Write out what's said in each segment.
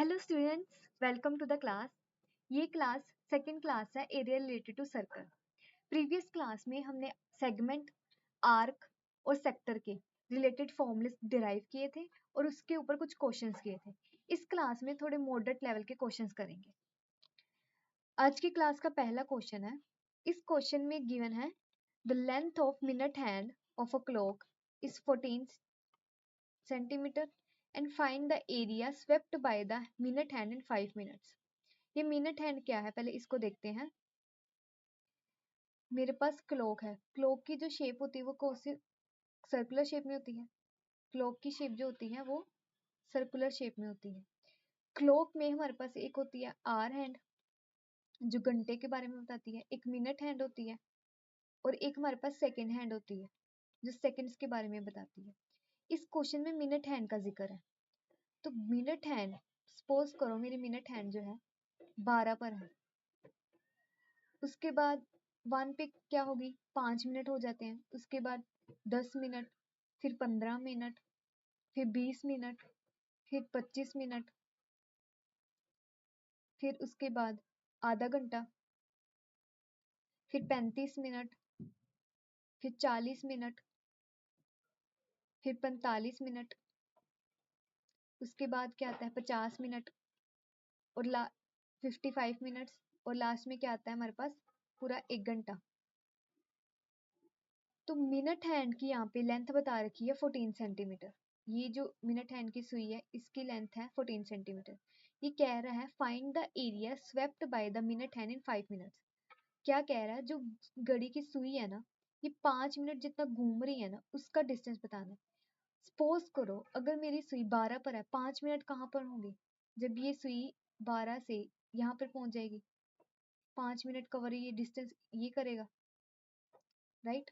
Hello students, welcome to the class. ये class second class है area related to circle. Previous class में हमने segment, arc और sector के रिलेटेड फॉर्मूले डिराइव किए थे और उसके ऊपर कुछ क्वेश्चंस किए थे। इस क्लास में थोड़े मॉडरेट लेवल के क्वेश्चंस करेंगे। आज की क्लास का पहला क्वेश्चन है। इस क्वेश्चन में गिवन है the length of minute hand of a clock is 14 centimetre and find the area swept by the minute hand in 5 minutes. ये मिनट हैंड क्या है, पहले इसको देखते हैं। मेरे पास क्लॉक है। क्लॉक की जो शेप होती है वो कौन सी, सर्कुलर शेप में होती है। क्लॉक की शेप जो होती है वो सर्कुलर शेप में होती है। क्लॉक में हमारे पास एक होती है आवर हैंड जो घंटे के बारे में बताती है, एक मिनट हैंड होती है और एक हमारे पास सेकेंड हैंड होती है जो सेकेंड्स के बारे में बताती है। इस क्वेश्चन में मिनट हैंड का जिक्र है, तो मिनट हैंड, सपोज करो मेरी मिनट हैंड जो है 12 पर है। उसके बाद 1 पे क्या होगी, 5 मिनट हो जाते हैं। उसके बाद 10 मिनट, फिर 15 मिनट, फिर 20 मिनट, फिर 25 मिनट, फिर उसके बाद आधा घंटा, फिर 35 मिनट, फिर 40 मिनट, फिर 45 मिनट। उसके बाद क्या आता है 50 मिनट और 55 मिनट्स और लास्ट में क्या आता है हमारे पास पूरा 1 घंटा। तो मिनट हैंड की यहाँ पे लेंथ बता रखी है 14 सेंटीमीटर। ये जो मिनट हैंड की सुई है इसकी लेंथ है 14 सेंटीमीटर। ये कह रहा है find the area swept by the minute hand in 5 minutes. क्या कह रहा है, जो घड़ी की सुई है ना ये 5 मिनट जितना घूम रही है ना उसका डिस्टेंस बताना है। सपोज करो अगर मेरी सुई 12 पर है, 5 मिनट कहाँ पर होंगे जब ये सुई 12 से यहाँ पर पहुंच जाएगी। 5 मिनट कवर ये डिस्टेंस ये करेगा, राइट।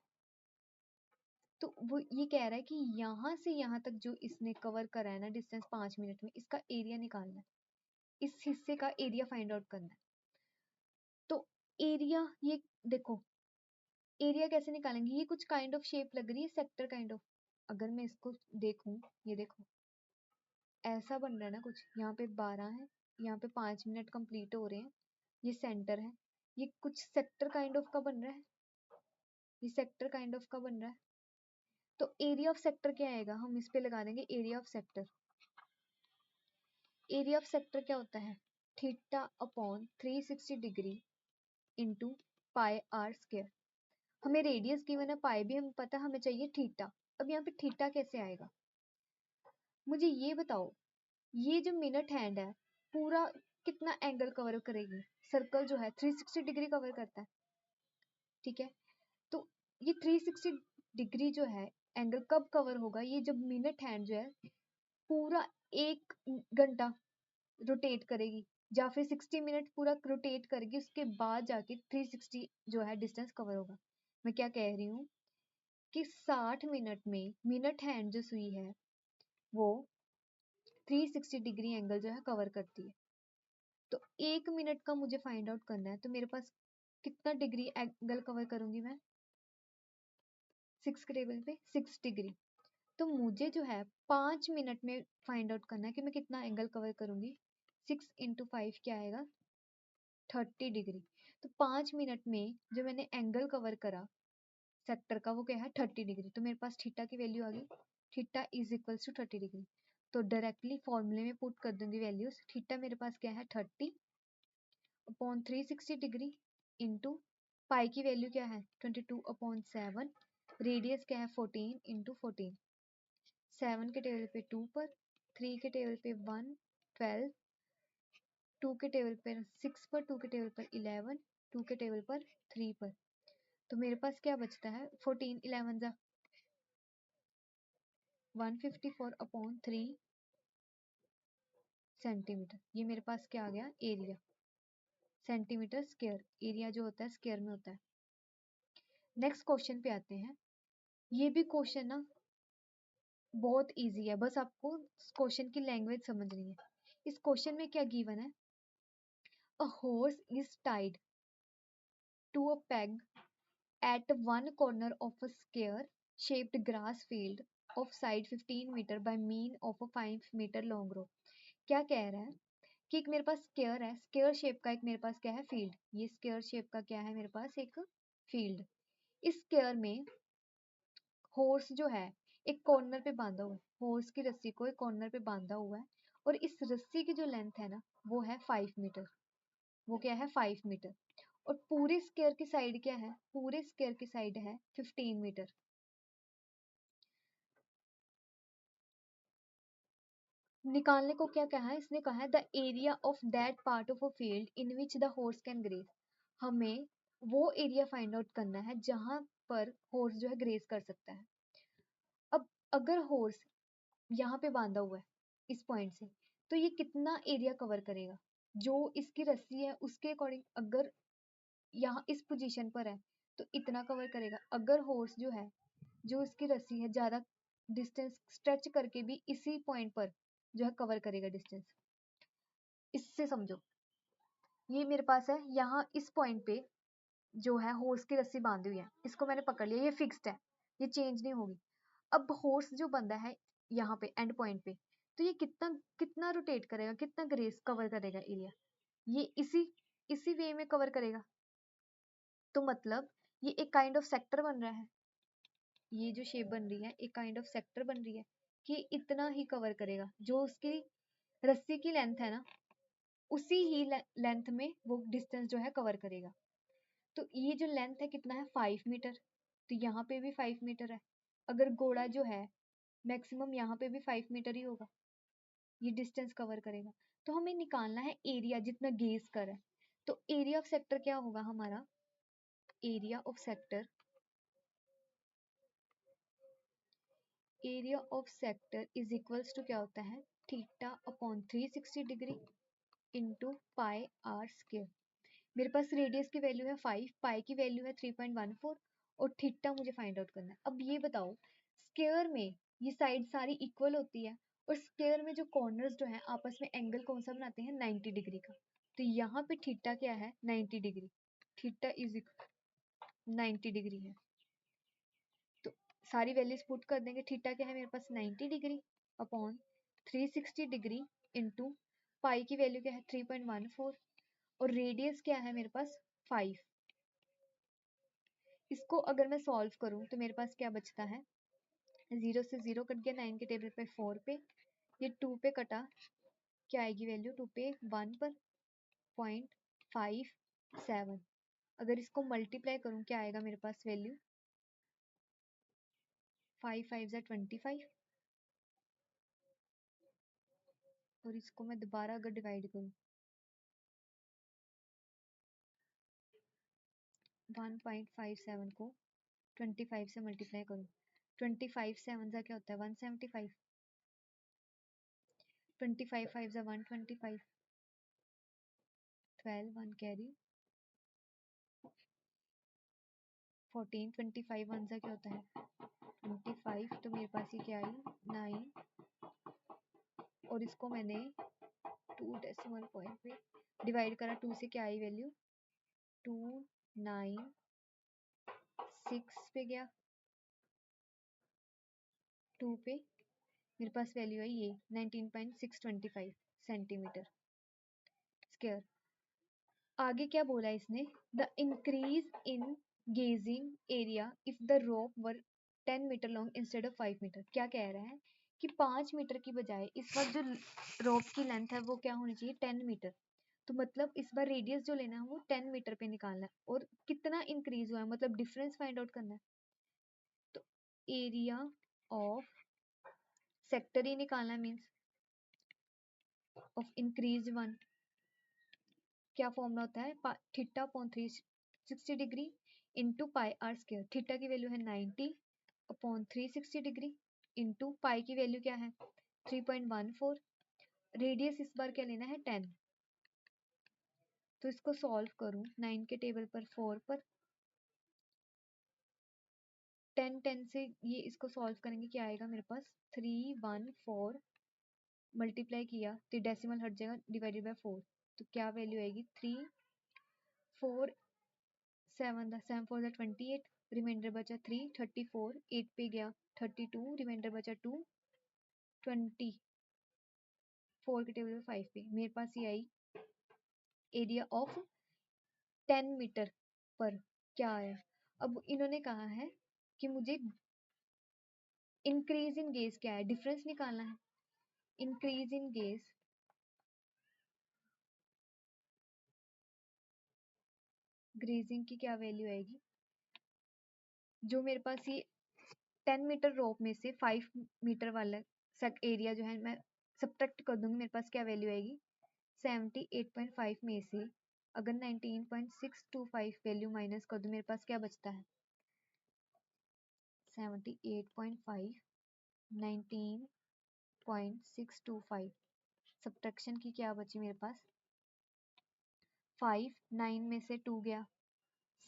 तो वो ये कह रहा है कि यहाँ से यहाँ तक जो इसने कवर करा है ना डिस्टेंस 5 मिनट में, इसका एरिया निकालना है, इस हिस्से का एरिया फाइंड आउट करना है। तो एरिया ये देखो, एरिया कैसे निकालेंगे, ये कुछ काइंड ऑफ शेप लग रही है सेक्टर काइंड ऑफ। अगर मैं इसको देखूं, ये देखो ऐसा बन रहा है ना कुछ, यहाँ पे 12 है, यहाँ पे 5 मिनट कंप्लीट हो रहे हैं, ये सेंटर है, ये कुछ सेक्टर काइंड ऑफ का बन रहा है, ये सेक्टर काइंड ऑफ का बन रहा है। तो एरिया ऑफ सेक्टर क्या आएगा, हम इस पे लगा देंगे area of sector. Area of sector क्या होता है, theta upon 360 degree into pi r square. हमें रेडियस गिवन है, पाई भी हमें पता है, हमें चाहिए थीटा। अब यहाँ पे थीटा कैसे आएगा, मुझे ये बताओ। ये जो मिनट हैंड है पूरा कितना एंगल कवर करेगी, सर्कल जो है 360 डिग्री कवर करता है, ठीक है। तो ये 360 डिग्री जो है एंगल कब कवर होगा, ये जब मिनट हैंड जो है पूरा 1 घंटा रोटेट करेगी या फिर 60 मिनट पूरा रोटेट करेगी, उसके बाद जाके 360 जो है डिस्टेंस कवर होगा। मैं क्या कह रही हूँ कि 60 मिनट में मिनट हैंड जो सुई है वो 360 डिग्री एंगल जो है कवर करती है। तो 1 मिनट का मुझे फाइंड आउट करना है, तो मेरे पास कितना डिग्री एंगल कवर करूंगी मैं, 6 के टेबल पे 6 डिग्री। तो मुझे जो है 5 मिनट में फाइंड आउट करना है कि मैं कितना एंगल कवर करूंगी। 6 इंटू 5 क्या आएगा, 30 डिग्री। तो 5 मिनट में जो मैंने एंगल कवर करा सेक्टर का वो क्या है 30 डिग्री। तो मेरे पास थीटा की वैल्यू आ गई, theta is equals to 30 degree. तो डायरेक्टली फॉर्मूले में पुट कर दूंगी वैल्यूज। थीटा मेरे पास क्या है 30 अपॉन 360 डिग्री इंटू पाई की वैल्यू क्या है 22 अपॉन 7, रेडियस क्या है 14 इंटू 14। 7 के टेबल पे 2 पर, 3 के टेबल पे 1, 12, 2 के टेबल पर 6 पर, 2 के टेबल पर 11, 2 के टेबल पर 3 पर। तो मेरे पास क्या बचता है 14 11 जा 154 अपॉन 3 सेंटीमीटर। ये मेरे पास क्या आ गया एरिया, सेंटीमीटर स्क्वायर। एरिया जो होता है स्क्वायर में होता है। नेक्स्ट क्वेश्चन पे आते हैं। ये भी क्वेश्चन ना बहुत इजी है, बस आपको क्वेश्चन की लैंग्वेज समझनी है। इस क्वेश्चन में क्या गिवन है, a horse is tied to a peg at one corner of a square shaped grass field of side 15 meter by mean of a 5 meter long rope। क्या कह रहा है कि एक मेरे पास स्क्वायर है, स्क्वायर शेप का एक मेरे पास क्या है, फील्ड। ये स्क्वायर शेप का क्या है मेरे पास, एक फील्ड। इस स्क्वायर में हॉर्स जो है एक कॉर्नर पे बांधा हुआ है, हॉर्स की रस्सी को एक कॉर्नर पे बांधा हुआ है, और इस रस्सी की जो लेंथ है ना वो है 5 मीटर। वो क्या है, 5 मीटर। और पूरे स्क्वायर की साइड क्या है, पूरे स्क्वायर की साइड है 15 मीटर। निकालने को क्या कहा है इसने, कहा है the area of that part of a field in which the horse can graze. हमें वो एरिया फाइंड आउट करना है जहां पर हॉर्स जो है ग्रेज कर सकता है। अब अगर हॉर्स यहाँ पे बांधा हुआ है इस पॉइंट से, तो ये कितना एरिया कवर करेगा, जो इसकी रस्सी है उसके अकॉर्डिंग। अगर यहाँ इस पोजीशन पर है तो इतना कवर करेगा। अगर हॉर्स जो है, जो इसकी रस्सी है, ज्यादा डिस्टेंस स्ट्रेच करके भी इसी पॉइंट पर जो है कवर करेगा डिस्टेंस। इससे समझो, ये मेरे पास है यहाँ इस पॉइंट पे जो है हॉर्स की रस्सी बांधी हुई है, इसको मैंने पकड़ लिया, ये फिक्स्ड है, ये चेंज नहीं होगी। अब हॉर्स जो बंदा है यहाँ पे एंड पॉइंट पे, तो ये कितना कितना रोटेट करेगा, कितना ग्रेस कवर करेगा एरिया, ये इसी इसी वे में कवर करेगा। तो मतलब ये एक काइंड ऑफ सेक्टर बन रहा है, ये जो शेप बन रही है एक काइंड ऑफ सेक्टर बन रही है कि इतना ही कवर करेगा, जो उसकी रस्सी की लेंथ है ना उसी ही लेंथ में वो डिस्टेंस जो है कवर करेगा। तो ये जो लेंथ है कितना है, 5 मीटर। तो यहाँ पे भी 5 मीटर है। अगर घोड़ा जो है मैक्सिमम यहाँ पे भी 5 मीटर ही होगा, ये डिस्टेंस कवर करेगा। तो हमें निकालना है एरिया जितना गेज कर है। तो एरिया ऑफ सेक्टर क्या होगा हमारा, area of sector, area of sector is equals to क्या होता है, theta upon 360 degree into pi r square. मेरे पास रेडियस की वैल्यू है 5, पाई की वैल्यू है 3.14, और थीटा मुझे फाइंड आउट करना है। अब ये बताओ, स्क्वायर में ये साइड सारी इक्वल होती है, और स्क्वायर में जो कॉर्नर्स जो है आपस में एंगल कौन सा बनाते हैं, 90 डिग्री का। तो यहाँ पे थीटा क्या है, 90 डिग्री। थीटा इज 90 डिग्री है। तो सारी वैल्यूज पुट कर देंगे। थीटा क्या है मेरे पास, 90 डिग्री अपॉन 360 डिग्री इंटू पाई की वैल्यू क्या है 3.14, और रेडियस क्या है मेरे पास 5। इसको अगर मैं सॉल्व करूं तो मेरे पास क्या बचता है, 0 से 0 कट गया, 9 के टेबल पे 4 पे, ये 2 पे कटा, क्या आएगी वैल्यू 2 पे 1 पर 0.57। अगर इसको मल्टीप्लाई करूं क्या आएगा मेरे पास वैल्यू, 5 5 ज़ा 25, और इसको मैं दोबारा अगर डिवाइड करूं 1.57 को 25 से मल्टीप्लाई करूं, 25 7 ज़ा क्या होता है 175, 25 5 ज़ा 125, 12 1 कैरी 14, 25 1 ज़ा क्या होता है 25, तो मेरे पास ये क्या आई 9, और इसको मैंने 2 डेसिमल पॉइंट पे डिवाइड करा, 2 से क्या आई वैल्यू 296 पे गया, 2 पे मेरे पास वैल्यू आई ये 19.625 सेंटीमीटर स्क्वायर। आगे क्या बोला इसने, the increase in grazing area if the rope were 10 metre long instead of 5 metre. क्या कह रहा है कि 5 मीटर की बजाय इस वक्त जो रोप की लेंथ है वो क्या होनी चाहिए 10 मीटर। तो मतलब इस बार रेडियस जो लेना है वो 10 मीटर पे निकालना है, और कितना इंक्रीज हुआ है मतलब डिफरेंस फाइंड आउट करना है। तो एरिया ऑफ सेक्टर ही निकालना है, मीन्स ऑफ इंक्रीज वन, क्या फॉर्मूला होता है theta upon 360 degree into pi r square. Theta की वैल्यू है 90 अपॉन 360 डिग्री इंटू पाई की वैल्यू क्या है 3.14, रेडियस इस बार क्या लेना है 10। तो इसको सॉल्व करूं 9 के टेबल पर 4 पर 10 10 से ये इसको सॉल्व करेंगे क्या आएगा मेरे पास 314, मल्टीप्लाई किया तो डेसिमल हट जाएगा, डिवाइडेड बाय 4, तो क्या वैल्यू आएगी 3 4 7 7 4 28, रिमाइंडर बचा 3 34, 8 पे गया 32, रिमाइंडर बचा 2 20। 4 के टेबल पे 5 पे मेरे पास ये आई एरिया ऑफ 10 मीटर पर क्या आया। अब इन्होंने कहा है कि मुझे इंक्रीज इन गेज क्या है, डिफरेंस निकालना है। इंक्रीज इन गेज ग्रेजिंग की क्या वैल्यू आएगी, जो मेरे पास ये 10 मीटर रोप में से 5 मीटर वाला सक एरिया जो है मैं सब्ट्रैक्ट कर दूंगी, मेरे पास क्या वैल्यू आएगी 78.5 में से अगर 19.625 वैल्यू माइनस कर दूं मेरे पास क्या बचता है 78.5 19.625 सब्ट्रैक्शन की क्या बची मेरे पास 5 9 में से 2 गया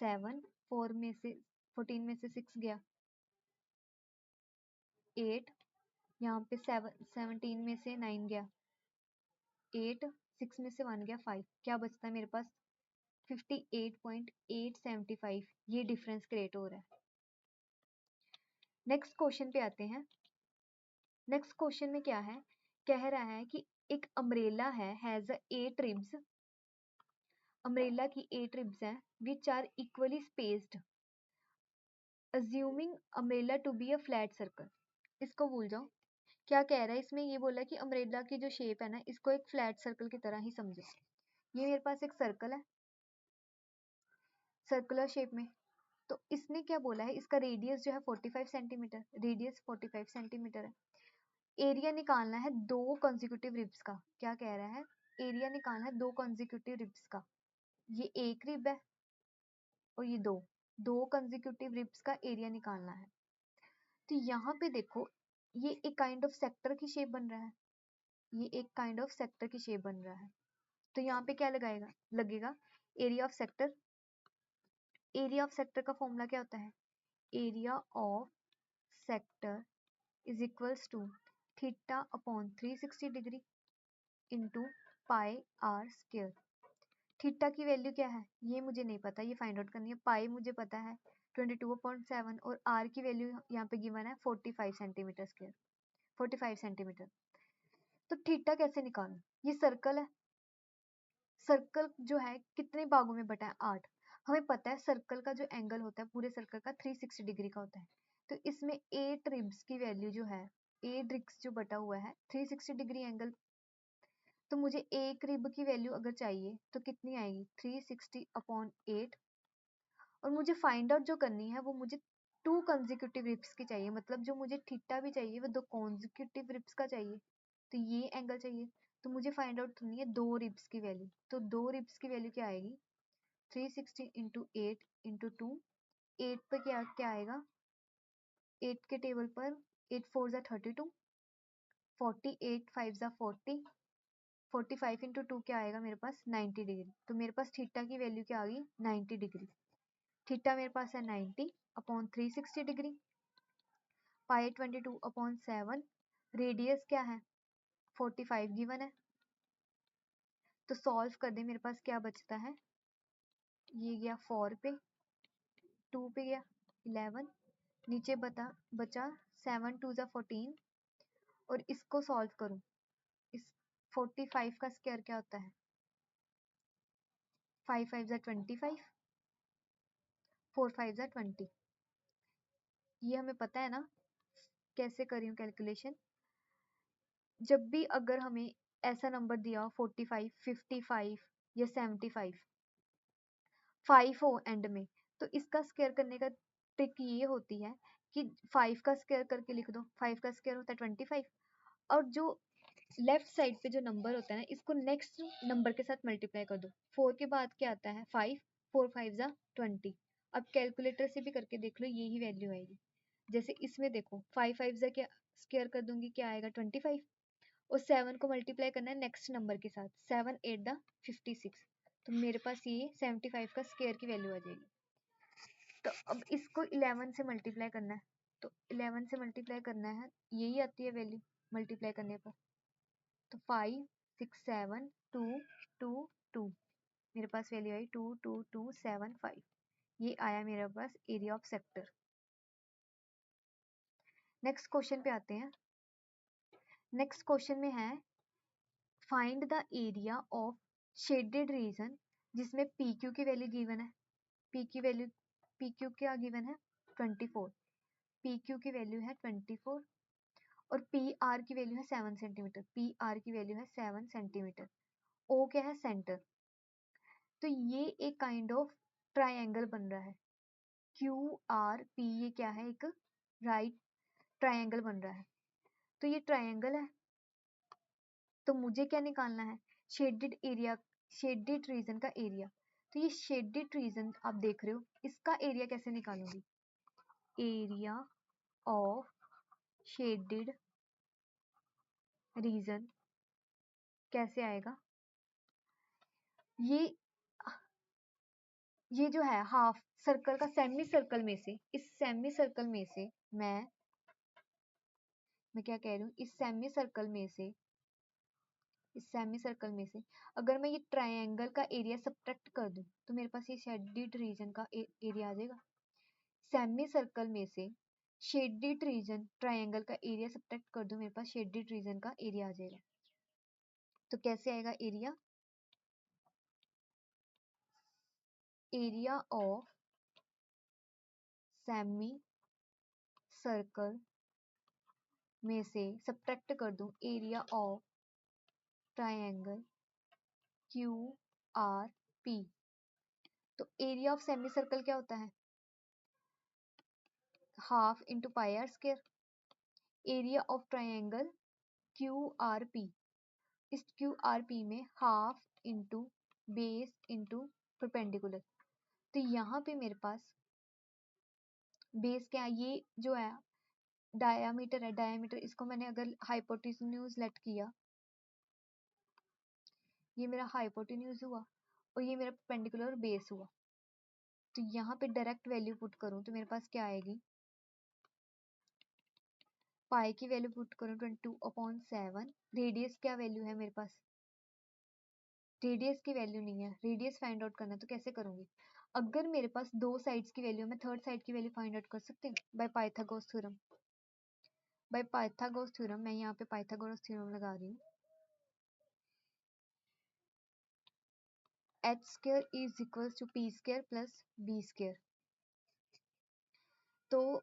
7 4 में से 14 में से 6 गया 8 यहाँ पे 17 में से 9 गया 8 6 में से 1 गया 5 क्या बचता है मेरे पास 58.875 ये डिफरेंस क्रिएट हो रहा है। नेक्स्ट क्वेश्चन पे आते हैं। नेक्स्ट क्वेश्चन में क्या है, कह रहा है कि एक अम्ब्रेला है हैज 8 रिब्स, अम्ब्रेला की 8 रिब्स हैं which are equally spaced assuming umbrella to be a flat circle. इसको भूल जाओ, क्या कह रहा है इसमें, ये बोला कि अम्ब्रेला की जो शेप है ना इसको एक फ्लैट सर्कल की तरह ही समझो। ये मेरे पास एक सर्कल है सर्कुलर शेप में, तो इसने क्या बोला है इसका रेडियस जो है 45 सेंटीमीटर, रेडियस 45 सेंटीमीटर है। एरिया निकालना है दो कंसेक्यूटिव रिब्स का, क्या कह रहा है एरिया निकालना है दो कंसेक्यूटिव रिब्स का। ये एक रिब है और ये दो दो कंसेक्यूटिव रिब्स का एरिया निकालना है। तो यहाँ पे देखो ये एक काइंड ऑफ सेक्टर की शेप बन रहा है, ये एक काइंड ऑफ सेक्टर की शेप बन रहा है। तो यहाँ पे क्या लगाएगा लगेगा area of sector. Area of sector का फॉर्मूला क्या होता है, area of sector is equals to theta upon 360 degree into pi r square. Theta की वैल्यू क्या है ये मुझे नहीं पता, ये फाइंड आउट करनी है। पाई मुझे पता है 22.7 और आर की वैल्यू यहाँ पे गिवन है 45 सेंटीमीटर स्क्वायर, 45 सेंटीमीटर। तो थीटा कैसे निकालूं, ये सर्कल है, सर्कल जो है कितने भागों में बटा है 8। हमें पता है सर्कल का जो एंगल होता है पूरे सर्कल का 360 डिग्री का होता है। तो इसमें 8 रिब्स की वैल्यू जो है 8 रिब्स जो बटा हुआ है 360 डिग्री एंगल, तो मुझे एक रिब की वैल्यू अगर चाहिए तो कितनी आएगी 360 अपॉन 8। और मुझे फाइंड आउट जो करनी है वो मुझे टू कंसेक्यूटिव रिब्स की चाहिए, मतलब जो मुझे थीटा भी चाहिए वो दो कॉन्जिक्यूटिव रिब्स का चाहिए, तो ये एंगल चाहिए। तो मुझे फाइंड आउट करनी है दो रिब्स की वैल्यू, तो दो रिब्स की वैल्यू क्या आएगी 360 इंटू 8 इंटू 2। 8 पे क्या क्या आएगा 8 के टेबल पर 8 4 जा 32, 48 5 जा 40, 45 इंटू 2 क्या आएगा मेरे पास 90 डिग्री। तो मेरे पास थीटा की वैल्यू क्या आ गई 90 डिग्री। थीटा मेरे पास है 90 अपॉन 360 डिग्री, पाई 22 अपॉन 7, रेडियस क्या है 45 गिवन है। तो सॉल्व कर दे मेरे पास क्या बचता है, ये गया 4 पे 2 पे गया 11, नीचे बचा 7 2 जा 14। और इसको सॉल्व करूं, इस 45 का स्क्वायर क्या होता है 5 5 जा 25, 4 5 जा 20। ये हमें पता है ना कैसे करी हूँ कैलकुलेशन, जब भी अगर हमें ऐसा नंबर दिया हो 45 55 या 75 5 हो एंड में, तो इसका स्क्वायर करने का ट्रिक ये होती है कि 5 का स्क्वायर करके लिख दो, 5 का स्क्वायर होता है 25, और जो लेफ्ट साइड पे जो नंबर होता है ना इसको नेक्स्ट नंबर के साथ मल्टीप्लाई कर दो। 4 के बाद क्या आता है 5, 4 5 जा 20। अब कैलकुलेटर से भी करके देख लो यही वैल्यू आएगी। जैसे इसमें देखो 5 5 जा क्या स्क्वायर कर दूंगी क्या आएगा 25, और 7 को मल्टीप्लाई करना है नेक्स्ट नंबर के साथ 7 8 दा 56, तो मेरे पास ये 75 का स्क्वायर की वैल्यू आ जाएगी। तो अब इसको 11 से मल्टीप्लाई करना है, तो 11 से मल्टीप्लाई करना है यही आती है वैल्यू मल्टीप्लाई करने पर। तो 5 6 7 2 2 2 मेरे पास वैल्यू आई 22275। ये आया मेरे पास area of sector. Next question पे आते हैं। नेक्स्ट क्वेश्चन में है find the area of shaded region जिसमें पी क्यू की वैल्यू गिवन है, पी क्यू क्या गिवन है 24, पी क्यू की वैल्यू है 24 और पी आर की वैल्यू है 7 सेंटीमीटर, पी आर की वैल्यू है 7 सेंटीमीटर, ओ क्या है सेंटर। तो ये एक काइंड ऑफ ट्राइंगल बन रहा है, क्यू आर पी, ये क्या है एक राइट ट्राइंगल बन रहा है। तो ये ट्राइंगल है, तो मुझे क्या निकालना है शेडेड एरिया, शेडेड रीजन का एरिया। तो ये शेडेड रीजन आप देख रहे हो, इसका एरिया कैसे निकालूंगी, एरिया ऑफ शेडेड रीजन कैसे आएगा, ये जो है हाफ सर्कल का सेमी सर्कल में से, इस सेमी सर्कल में से मैं क्या कह रही हूँ, इस सेमी सर्कल में से, इस सेमी सर्कल में से अगर मैं ये ट्रायंगल का एरिया सब्ट्रैक्ट कर दूं तो मेरे पास ये शेडेड रीजन का एरिया आ जाएगा। सेमी सर्कल में से शेडेड रीजन ट्रायंगल का एरिया सब्ट्रैक्ट कर दूं, मेरे पास शेडेड रीजन का एरिया आ जाएगा। तो कैसे आएगा area, area of semi circle में से सब्ट्रैक्ट कर दूं area of triangle Q R P. तो एरिया ऑफ सेमी सर्कल क्या होता है, half into pi r square. Area of triangle Q R P, इस क्यू आर पी में half into base into perpendicular. तो यहाँ पे मेरे पास बेस क्या है, ये जो है डायामीटर है, डायामीटर इसको मैंने अगर हाइपोटेन्यूज लेट किया, ये मेरा हाइपोटेन्यूज हुआ और ये मेरा परपेंडिकुलर बेस हुआ। तो यहाँ पे डायरेक्ट वैल्यू पुट करूँ तो मेरे पास क्या आएगी, पाई की वैल्यू पुट करूँ 22/7, रेडियस क्या वैल्यू है मेरे पास, रेडियस की वैल्यू नहीं है, रेडियस फाइंड आउट करना, तो कैसे करूंगी, अगर मेरे पास दो साइड्स की वैल्यू, मैं थर्ड साइड की वैल्यू फाइंड आउट कर सकती हूँ by Pythagoras theorem. By Pythagoras theorem, मैं यहाँ पे पाइथागोरस थ्योरम लगा रही हूँ, H square is equal to P square plus B square. तो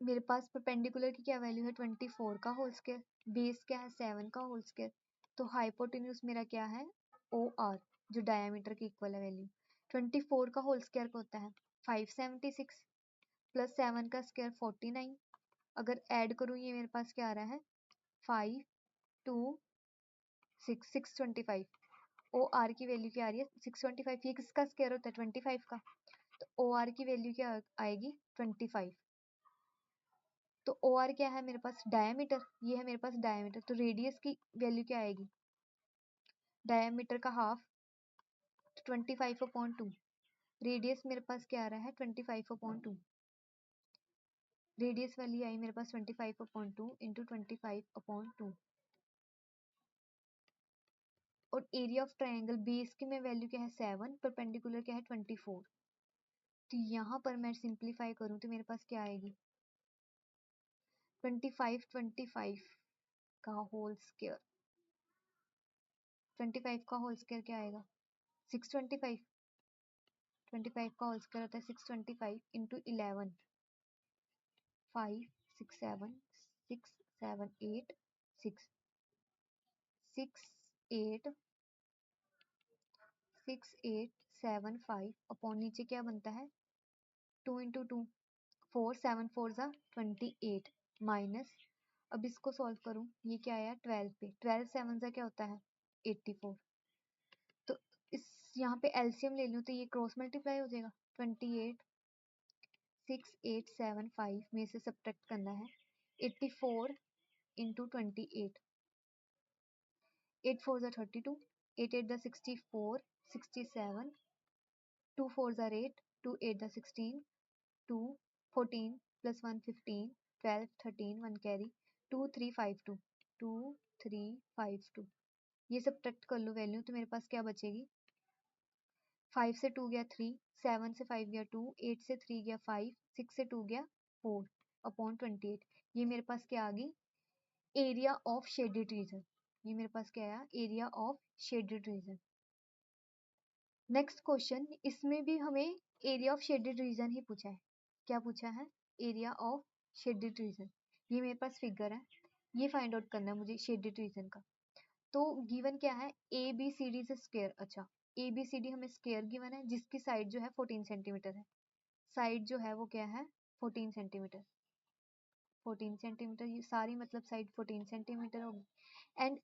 मेरे पास परपेंडिकुलर की क्या वैल्यू है 24 का होल स्क्वायर, बेस क्या है 7 का होल स्क्वायर। तो हाइपोटेन्यूज मेरा क्या है ओ आर, जो डायमीटर की इक्वल है वैल्यू, 24 का होल स्क्वायर होता है 576 प्लस 7 का स्क्वायर 49। अगर ऐड करूँ ये मेरे पास क्या आ रहा है 5 2 6 625। ओ आर की वैल्यू क्या आ रही है 625, ये किसका स्क्वायर होता है 25 का, तो ओ आर की वैल्यू क्या आएगी 25। तो ओ आर क्या है मेरे पास डायमीटर, ये है मेरे पास डायमीटर। तो रेडियस की वैल्यू क्या आएगी, डायमीटर का हाफ 25/2, रेडियस मेरे पास क्या आ रहा है 25/2, रेडियस वाली आई मेरे पास 25/2 इंटू 25/2। और एरिया ऑफ ट्रायंगल बेस की में वैल्यू क्या है 7, परपेंडिकुलर क्या है 24। तो यहाँ पर मैं सिंप्लीफाई करूँ तो मेरे पास क्या आएगी 25 का होल स्क्वायर, 25 का होल स्क्वायर क्या आएगा 625, 25 का होल स्क्वायर होता है 625 इंटू 11, 5 6 7 6 7 8 6 6 8 6875 अपॉन नीचे क्या बनता है 2 इंटू 2 4 7 4 जा 28 माइनस, अब इसको सॉल्व करूं ये क्या आया 12 पे, 12 7 जा क्या होता है 84। तो इस यहाँ पे एलसीएम ले लूं तो ये क्रॉस मल्टीप्लाई हो जाएगा 28 6875 में से सब्ट्रैक्ट करना है 84 इंटू 28, 8 4 जा 32, 8 8 जा 64 67, 2 4 जा 8, 2 8 जा 16, 2 14 प्लस 1 15, 12 13 1 कैरी 2 3 5 2, 2 3 5 2, ये सब्ट्रैक्ट कर लो वैल्यू तो मेरे पास क्या बचेगी 5 से 2 गया 3, 7 से 5 गया 2, 8 से 3 गया 5, 6 से 2 गया 4 अपॉन 28। ये मेरे पास क्या आ गई एरिया ऑफ शेडेड रीजन। ये मेरे पास क्या आया, area of shaded reason. Next question, इसमें भी हमें एरिया ऑफ शेडेड रीजन ही पूछा है। क्या पूछा है, एरिया ऑफ शेडेड रीजन। ये मेरे पास फिगर है, ये फाइंड आउट करना है मुझे शेडेड रीजन का। तो गिवन क्या है, ए बी सी डी से स्क्वायर। अच्छा, ए बी सी डी हमें स्क्वायर गिवन है जिसकी साइड जो है 14 सेंटीमीटर है। साइड जो है वो क्या है, 14 सेंटीमीटर। 14 सेंटीमीटर, ये सारी मतलब साइड 14 सेंटीमीटर होगी। And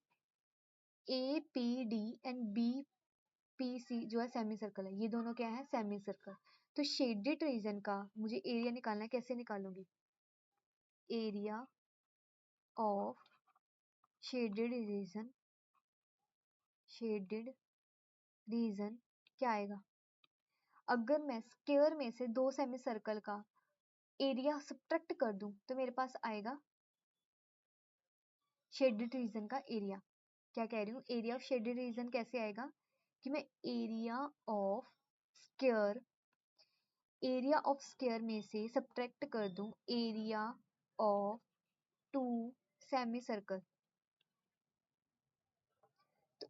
A P D and B P C जो है सेमी सर्कल है, ये दोनों क्या है, सेमी सर्कल। तो शेडेड रीजन का मुझे एरिया निकालना है, कैसे निकालूंगी, area of shaded region, shaded region क्या आएगा, अगर मैं स्क्वायर में से दो सेमी सर्कल का एरिया सब्ट्रैक्ट कर दूं तो मेरे पास आएगा शेडेड रीजन का एरिया। क्या कह रही हूँ, एरिया ऑफ शेडेड रीजन कैसे आएगा कि मैं area of square, area of square में से सब्ट्रैक्ट कर दूं area of two semi circle. तो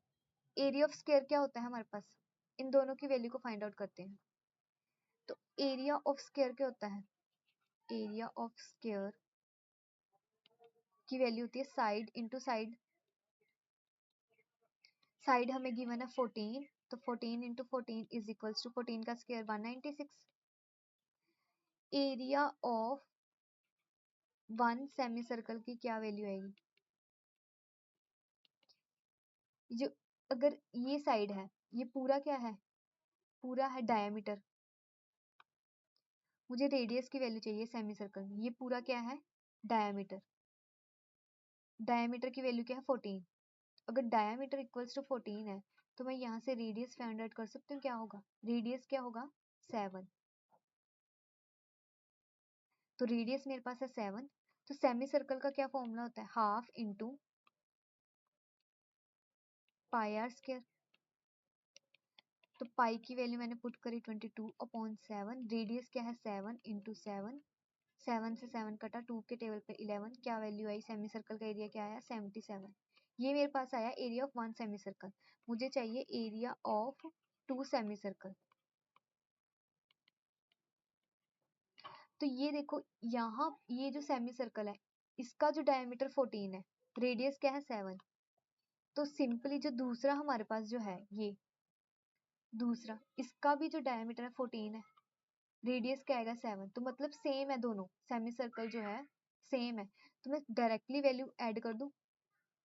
एरिया ऑफ स्क्वायर क्या होता है हमारे पास, इन दोनों की वैल्यू को फाइंड आउट करते हैं। तो एरिया ऑफ स्क्वायर क्या होता है, एरिया ऑफ स्क्वायर की वैल्यू होती है साइड इंटू साइड। साइड हमें गिवन है 14, तो 14 इंटू 14 इज इक्वल्स टू 14 का square 196। Area of one semi circle की क्या वैल्यू आएगी, जो अगर ये साइड है, ये पूरा क्या है, पूरा है डायमीटर। मुझे रेडियस की वैल्यू चाहिए सेमी सर्कल में, ये पूरा क्या है, डायमीटर। डायमीटर की वैल्यू क्या है 14। अगर डायमीटर इक्वल्स टू 14 है तो मैं यहाँ से रेडियस फाइंड आउट कर सकती हूँ, क्या होगा, रेडियस क्या होगा 7। तो रेडियस मेरे पास है 7। तो सेमी सर्कल का क्या फॉर्मूला होता है, half into pi r square. तो पाई की वैल्यू मैंने पुट करी 22/7। रेडियस क्या है 7 इंटू 7, 7 से 7 कटा, 2 के टेबल पे 11, क्या वैल्यू आई, सेमी सर्कल का एरिया क्या आया 77। ये मेरे पास आया area of one semi circle. मुझे चाहिए area of two semi circle. तो ये देखो, यहाँ ये जो सेमी सर्कल है इसका जो डायमीटर 14 है, रेडियस क्या है 7। तो सिंपली जो दूसरा हमारे पास जो है, ये दूसरा, इसका भी जो डायमीटर है 14 है, रेडियस क्या आएगा 7। तो मतलब सेम है, दोनों सेमी सर्कल जो है सेम है। तो मैं डायरेक्टली वैल्यू ऐड कर दूं,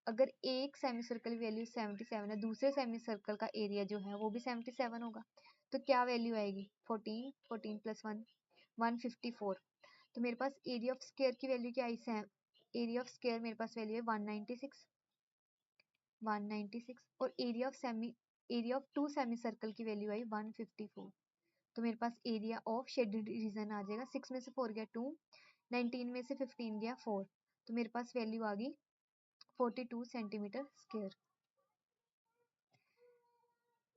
अगर एक सेमी सर्कल वैल्यू 77 है, दूसरे सेमी सर्कल का एरिया जो है वो भी 77 होगा। तो क्या वैल्यू आएगी 14, 14 प्लस 1, 154। तो मेरे पास एरिया ऑफ स्क्वायर की वैल्यू क्या आई, एरिया ऑफ स्क्वायर मेरे पास वैल्यू है 196, 196। और area of two semi circle की वैल्यू आई 154। तो मेरे पास एरिया ऑफ शेडेड रीजन आ जाएगा, 6 में से 4 गया 2, 19 में से 15 गया 4। तो मेरे पास वैल्यू आ गई 42 सेंटीमीटर स्क्वायर।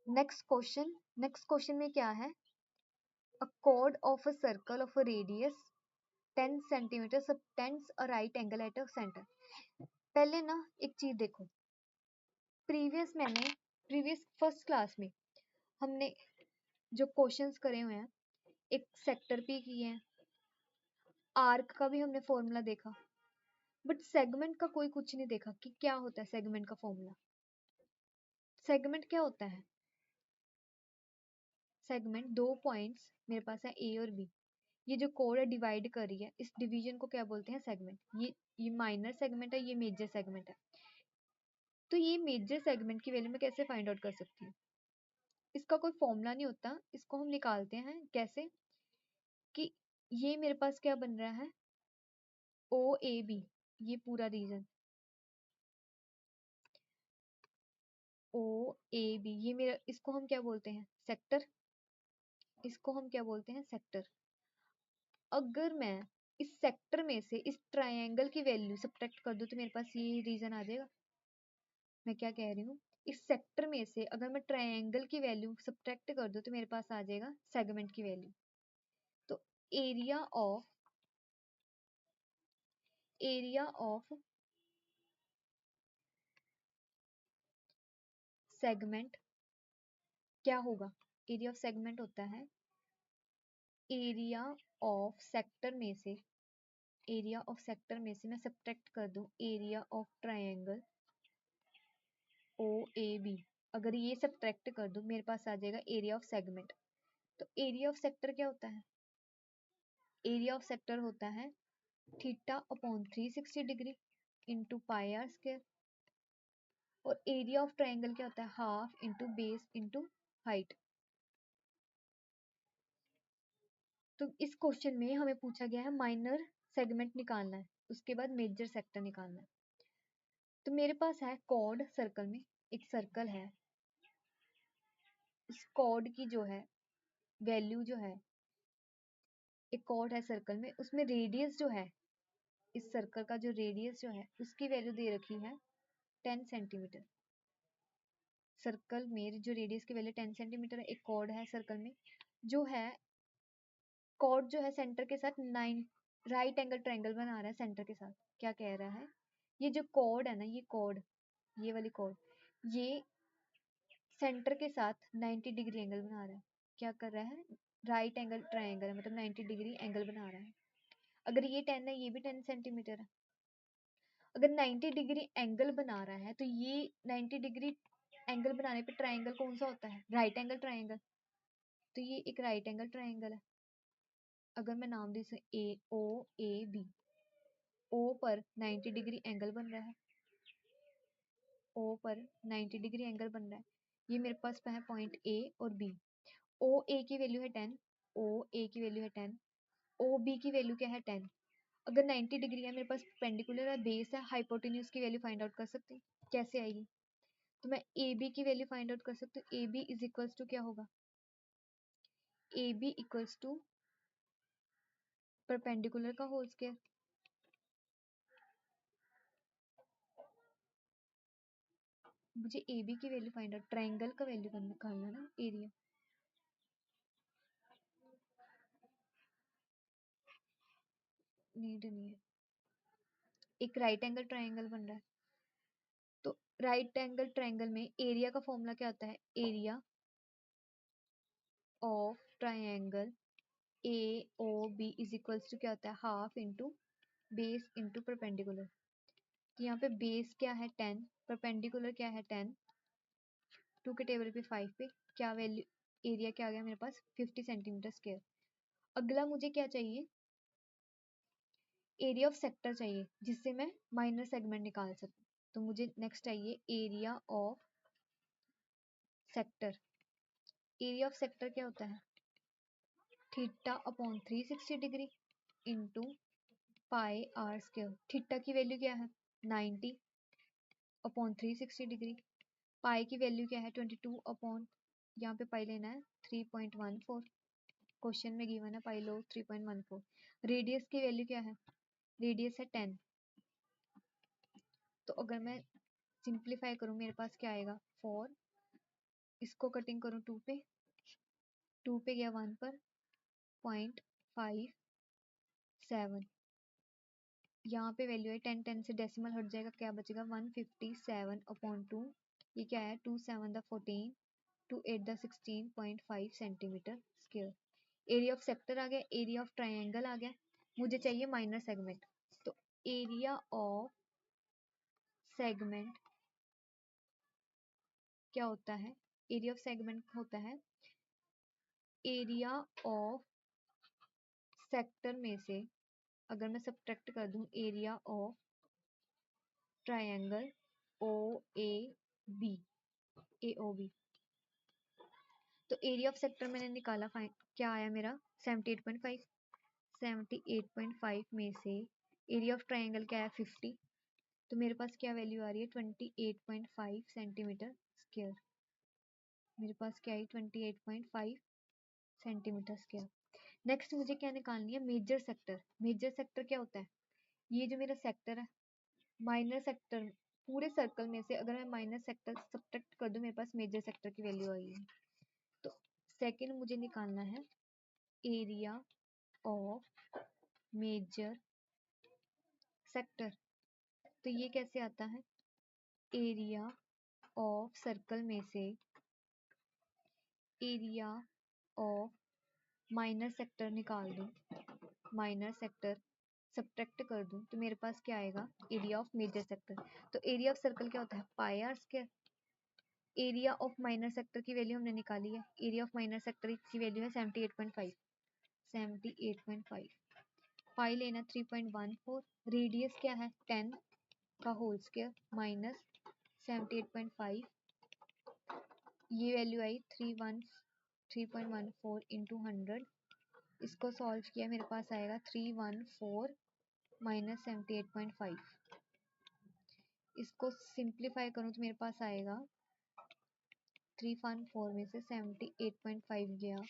नेक्स्ट क्वेश्चन में क्या है, अ chord of a circle of a radius 10 centimetre subtends a right angle at a center। पहले ना एक चीज देखो, प्रीवियस फर्स्ट क्लास में हमने जो क्वेश्चंस करे हुए हैं, एक सेक्टर पी किए हैं, आर्क का भी हमने फॉर्मूला देखा, बट सेगमेंट का कोई कुछ नहीं देखा कि क्या होता है सेगमेंट का फॉर्मूला। सेगमेंट क्या होता है, सेगमेंट दो पॉइंट्स मेरे पास है ए और बी, ये जो कोड है डिवाइड कर रही है, इस डिवीजन को क्या बोलते हैं सेगमेंट। ये माइनर सेगमेंट है, ये मेजर सेगमेंट है। तो ये मेजर सेगमेंट की वैल्यू मैं कैसे फाइंड आउट कर सकती हूँ, इसका कोई फॉर्मूला नहीं होता, इसको हम निकालते हैं कैसे, कि ये मेरे पास क्या बन रहा है ओ ए बी, ये पूरा रीजन ओ ए बी, ये मेरा, इसको हम क्या बोलते हैं सेक्टर, इसको हम क्या बोलते हैं सेक्टर। अगर मैं इस सेक्टर में से इस ट्रायंगल की वैल्यू सब्ट्रैक्ट कर दूं तो मेरे पास ये रीजन आ जाएगा। मैं क्या कह रही हूँ, इस सेक्टर में से अगर मैं ट्रायंगल की वैल्यू सब्ट्रैक्ट कर दूं तो मेरे पास आ जाएगा सेगमेंट की वैल्यू। तो area of area of segment क्या होगा? एरिया ऑफ सेगमेंट होता है एरिया ऑफ सेक्टर में से, एरिया ऑफ सेक्टर में से मैं सब्ट्रैक्ट कर दूं area of triangle O A B. अगर ये सब्ट्रैक्ट कर दूं मेरे पास आ जाएगा एरिया ऑफ सेगमेंट। तो एरिया ऑफ सेक्टर क्या होता है? एरिया ऑफ सेक्टर होता है theta upon 360 degree into pi r square. और एरिया ऑफ ट्रायंगल क्या होता है? Half into base into height. तो इस क्वेश्चन में हमें पूछा गया है माइनर सेगमेंट निकालना है, उसके बाद मेजर सेक्टर निकालना है। तो मेरे पास है कॉर्ड सर्कल में, एक सर्कल है, इस कॉर्ड की जो है वैल्यू जो है, एक कॉर्ड है सर्कल में, उसमें रेडियस जो है, इस सर्कल का जो रेडियस जो है उसकी वैल्यू दे रखी है 10 सेंटीमीटर। सर्कल में जो रेडियस की वैल्यू 10 सेंटीमीटर है, एक कॉर्ड है सर्कल में जो है, कॉर्ड जो है सेंटर के साथ 9 राइट एंगल ट्रायंगल बना रहा है सेंटर के साथ। क्या कह रहा है? ये जो कॉर्ड है ना, ये कॉर्ड, ये वाली कॉर्ड, ये सेंटर के साथ 90 डिग्री एंगल बना रहा है। क्या कर रहा है? राइट एंगल ट्रायंगल है, मतलब 90 डिग्री एंगल बना रहा है। अगर ये 10 है, ये भी 10 सेंटीमीटर है। अगर 90 डिग्री एंगल बना रहा है तो ये 90 डिग्री एंगल बनाने पे ट्रायंगल कौन सा होता है? Right angle triangle. तो ये एक राइट एंगल ट्रायंगल है। अगर मैं नाम दूं इसे ए ओ ए बी, ओ पर 90 डिग्री एंगल बन रहा है, ओ पर 90 डिग्री एंगल बन रहा है। ये मेरे पास है पॉइंट ए और बी। ओ ए की वैल्यू है 10, ओ ए की वैल्यू है 10, ओ बी की वैल्यू क्या है 10। अगर 90 डिग्री है, मेरे पास परपेंडिकुलर है, बेस है, हाइपोटेन्यूज की वैल्यू फाइंड आउट कर सकते हैं। कैसे आएगी? तो मैं ए बी की वैल्यू फाइंड आउट कर सकती हूँ। A B is equals to क्या होगा? A B equals to perpendicular का होल स्क्वायर। मुझे ए बी की वैल्यू फाइंड आउट, ट्रायंगल का वैल्यू करना ना, एरिया। नीड नहीं है। एक राइट एंगल ट्रायंगल बन रहा है, तो राइट एंगल ट्रायंगल में एरिया का फॉर्मूला क्या होता है? Area of triangle A O B is equals to क्या होता है? Half into base into perpendicular. तो यहाँ पे बेस क्या है 10, परपेंडिकुलर क्या है 10, 2 के टेबल पे 5 पे क्या वैल्यू, एरिया क्या आ गया मेरे पास? 50 सेंटीमीटर स्क्वायर। अगला मुझे क्या चाहिए? एरिया ऑफ सेक्टर चाहिए, जिससे मैं माइनर सेगमेंट निकाल सकूं। तो मुझे नेक्स्ट चाहिए area of sector. Area of sector क्या होता है? Theta upon 360 degree into pi r square. Theta की वैल्यू क्या है? 90 अपॉन 360 डिग्री। पाई की वैल्यू क्या है? 22 अपॉन, यहाँ पे पाई लेना है 3.14। क्वेश्चन में गिवन है पाई लो 3.14। रेडियस की वैल्यू क्या है? रेडियस है 10। तो अगर मैं सिंप्लीफाई करूँ मेरे पास क्या आएगा? 4, इसको कटिंग करूँ 2 पे, 2 पे गया 1 पर, 0.57। यहाँ पे वैल्यू है 10, 10 से डेसिमल हट जाएगा, क्या बचेगा? 157 अपॉन 2। ये क्या है? 2 7 द 14, 2 8 द 16.5 centimetre square. Area of sector आ गया, एरिया ऑफ ट्रायंगल आ गया। मुझे चाहिए माइनर सेगमेंट। तो एरिया ऑफ सेगमेंट क्या होता है? एरिया ऑफ सेगमेंट होता है एरिया ऑफ सेक्टर में से, अगर मैं सब्ट्रैक्ट कर दूं area of triangle O A B, A O B. तो एरिया ऑफ सेक्टर मैंने निकाला, फाइन क्या आया मेरा? 78.5। 78.5 में से एरिया ऑफ ट्रायंगल क्या है? 50। तो मेरे पास क्या वैल्यू आ रही है? 28.5 सेंटीमीटर स्क्वायर। मेरे पास क्या है? 28.5 सेंटीमीटर स्क्वायर। नेक्स्ट मुझे क्या निकालनी है? Major sector. मेजर सेक्टर क्या होता है? ये जो मेरा सेक्टर है, माइनर सेक्टर, पूरे सर्कल में से अगर मैं माइनर सेक्टर सब्ट्रैक्ट कर दूं मेरे पास मेजर सेक्टर की वैल्यू आई है। तो सेकंड मुझे निकालना है एरिया ऑफ मेजर सेक्टर। तो ये कैसे आता है? एरिया ऑफ सर्कल में से एरिया ऑफ माइनर सेक्टर निकाल दूं, माइनर सेक्टर सब्ट्रैक्ट कर दूं, तो मेरे पास क्या आएगा, एरिया ऑफ मेजर सेक्टर। तो एरिया ऑफ सर्कल क्या होता है, pi r square. Area of minor sector की वैल्यू हमने निकाली है, एरिया ऑफ माइनर सेक्टर की वैल्यू है 78.5, 78.5। पाई लेना 3.14, रेडियस क्या है 10 का होल स्क्वायर माइनस 78.5, ये वैल्यू आई 3.14 इंटू 100। इसको सॉल्व किया मेरे पास आएगा 314 माइनस 78.5। इसको सिंप्लीफाई करूँ तो मेरे पास आएगा 314 में से 78.5 गया,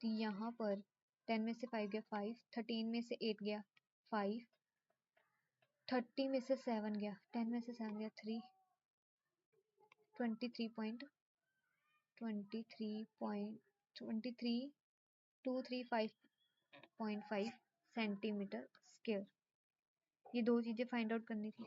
तो यहाँ पर 10 में से 5 गया 5, 13 में से 8 गया 5, 30 में से 7 गया, 10 में से 7 गया 3, 23.235.5 सेंटीमीटर स्क्वायर। ये दो चीज़ें फाइंड आउट करनी थी।